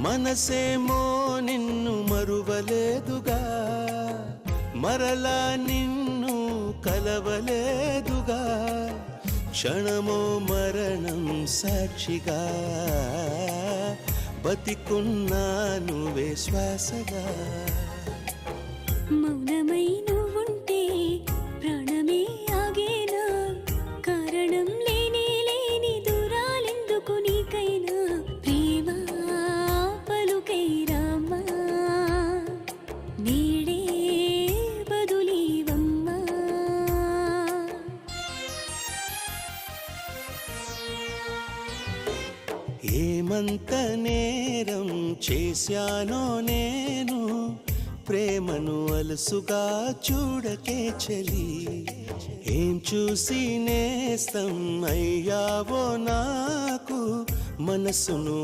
మనసేమో నిన్ను మరువలేదుగా, మరలా నిన్ను కలవలేదుగా, క్షణమో మరణం సాక్షిగా బతికున్నాను శ్వాసగా. మౌనమై నువ్వుంటే ప్రాణమే ఆగేనా, కారణం లేని లేని దూరాలెందుకు నీకైనా, ప్రేమ పలుకై రామ్మా నీడే బదులీవమ్మా. ఏమంత నేరం చేశానో నేను, ప్రేమను అలసుగా చూడకే చలి, ఏం చూసి నేస్తం అయ్యావో నాకు మనసును